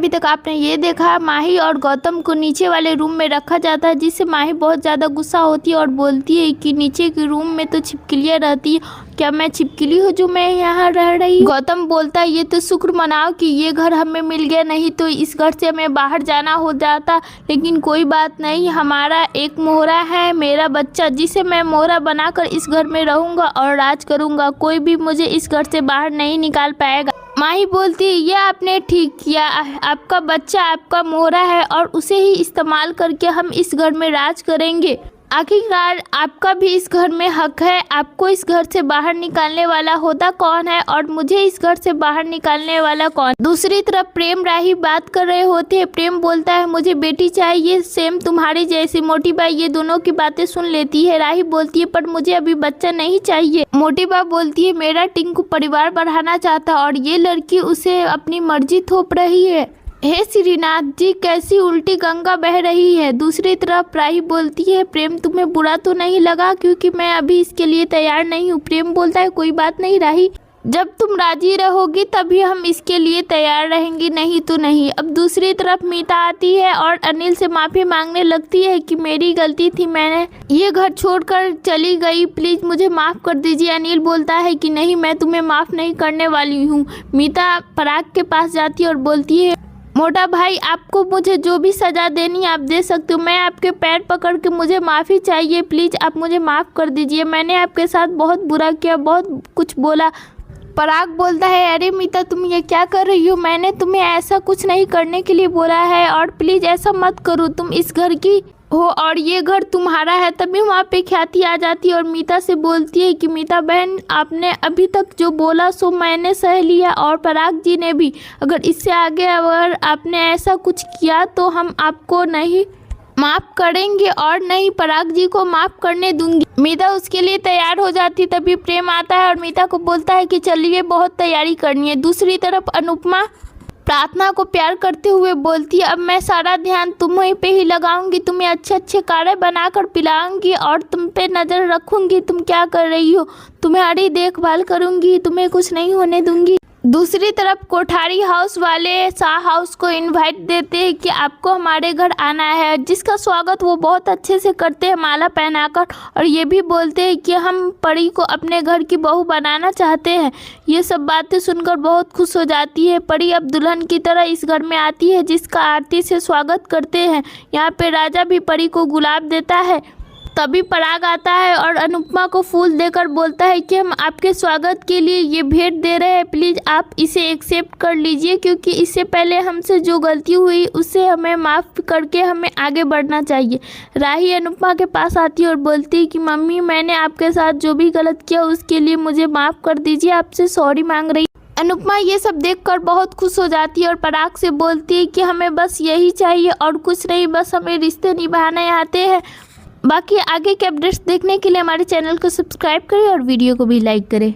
अभी तक आपने ये देखा माही और गौतम को नीचे वाले रूम में रखा जाता है, जिससे माही बहुत ज़्यादा गुस्सा होती है और बोलती है कि नीचे के रूम में तो छिपकलियाँ रहती है, क्या मैं छिपकली हूँ जो मैं यहाँ रह रही। गौतम बोलता है ये तो शुक्र मनाओ कि ये घर हमें मिल गया, नहीं तो इस घर से हमें बाहर जाना हो जाता। लेकिन कोई बात नहीं, हमारा एक मोहरा है, मेरा बच्चा, जिसे मैं मोहरा बनाकर इस घर में रहूँगा और राज करूँगा। कोई भी मुझे इस घर से बाहर नहीं निकाल पाएगा। माही बोलती है ये आपने ठीक किया, आपका बच्चा आपका मोहरा है और उसे ही इस्तेमाल करके हम इस घर में राज करेंगे। आखिरकार आपका भी इस घर में हक है। आपको इस घर से बाहर निकालने वाला होता कौन है और मुझे इस घर से बाहर निकालने वाला कौन। दूसरी तरफ प्रेम राही बात कर रहे होते हैं। प्रेम बोलता है मुझे बेटी चाहिए, सेम तुम्हारी जैसी। मोटी बाई ये दोनों की बातें सुन लेती है। राही बोलती है पर मुझे अभी बच्चा नहीं चाहिए। मोटी बाई बोलती है मेरा टिंकू परिवार बढ़ाना चाहता और ये लड़की उसे अपनी मर्जी थोप रही है। हे श्रीनाथ जी, कैसी उल्टी गंगा बह रही है। दूसरी तरफ राही बोलती है प्रेम तुम्हें बुरा तो नहीं लगा, क्योंकि मैं अभी इसके लिए तैयार नहीं हूँ। प्रेम बोलता है कोई बात नहीं राही, जब तुम राजी रहोगी तभी हम इसके लिए तैयार रहेंगे, नहीं तो नहीं। अब दूसरी तरफ मीता आती है और अनिल से माफ़ी मांगने लगती है कि मेरी गलती थी, मैंने ये घर छोड़कर चली गई, प्लीज़ मुझे माफ़ कर दीजिए। अनिल बोलता है कि नहीं, मैं तुम्हें माफ़ नहीं करने वाली हूँ। मीता पराग के पास जाती है और बोलती है मोटा भाई आपको मुझे जो भी सज़ा देनी है आप दे सकते हो, मैं आपके पैर पकड़ के मुझे माफ़ी चाहिए, प्लीज़ आप मुझे माफ़ कर दीजिए। मैंने आपके साथ बहुत बुरा किया, बहुत कुछ बोला। पराग बोलता है अरे मीता तुम ये क्या कर रही हो, मैंने तुम्हें ऐसा कुछ नहीं करने के लिए बोला है और प्लीज़ ऐसा मत करो, तुम इस घर की हो और ये घर तुम्हारा है। तभी वहाँ पे ख्याति आ जाती है और मीता से बोलती है कि मीता बहन आपने अभी तक जो बोला सो मैंने सह लिया और पराग जी ने भी। अगर इससे आगे अगर आपने ऐसा कुछ किया तो हम आपको नहीं माफ़ करेंगे और नहीं पराग जी को माफ़ करने दूंगी। मीता उसके लिए तैयार हो जाती। तभी प्रेम आता है और मीता को बोलता है कि चलिए बहुत तैयारी करनी है। दूसरी तरफ अनुपमा प्रार्थना को प्यार करते हुए बोलती है अब मैं सारा ध्यान तुम्हें पे ही लगाऊंगी, तुम्हें अच्छे अच्छे कार्य बनाकर पिलाऊंगी और तुम पे नज़र रखूंगी, तुम क्या कर रही हो, तुम्हारी देखभाल करूंगी, तुम्हें कुछ नहीं होने दूंगी। दूसरी तरफ कोठारी हाउस वाले शाह हाउस को इनवाइट देते हैं कि आपको हमारे घर आना है, जिसका स्वागत वो बहुत अच्छे से करते हैं माला पहनाकर और ये भी बोलते हैं कि हम परी को अपने घर की बहू बनाना चाहते हैं। ये सब बातें सुनकर बहुत खुश हो जाती है। परी अब दुल्हन की तरह इस घर में आती है, जिसका आरती से स्वागत करते हैं। यहाँ पे राजा भी परी को गुलाब देता है। तभी पराग आता है और अनुपमा को फूल देकर बोलता है कि हम आपके स्वागत के लिए ये भेंट दे रहे हैं, प्लीज़ आप इसे एक्सेप्ट कर लीजिए, क्योंकि इससे पहले हमसे जो गलती हुई उससे हमें माफ़ करके हमें आगे बढ़ना चाहिए। राही अनुपमा के पास आती है और बोलती है कि मम्मी मैंने आपके साथ जो भी गलत किया उसके लिए मुझे माफ़ कर दीजिए, आपसे सॉरी मांग रही। अनुपमा ये सब देखकर बहुत खुश हो जाती है और पराग से बोलती है कि हमें बस यही चाहिए और कुछ नहीं, बस हमें रिश्ते निभाने आते हैं। बाकी आगे के अपडेट्स देखने के लिए हमारे चैनल को सब्सक्राइब करें और वीडियो को भी लाइक करें।